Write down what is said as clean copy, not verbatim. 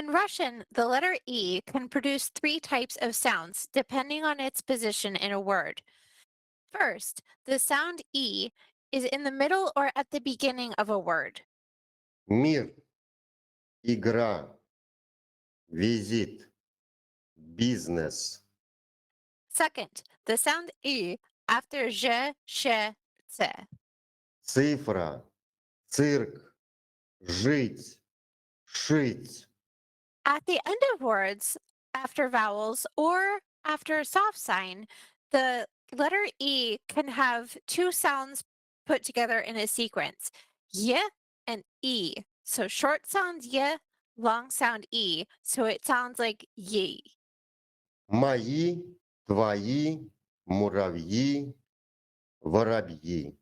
In Russian, the letter E can produce three types of sounds depending on its position in a word. First, the sound E is in the middle or at the beginning of a word. Мир, игра, визит, бизнес, Second, the sound E after je, she, tse. цифра, цирк, жить, шить. At the end of words, after vowels or after a soft sign, the letter E can have two sounds put together in a sequence, y and E. So short sound y, long sound E. So it sounds like ye. Мои, твои, муравьи, воробьи.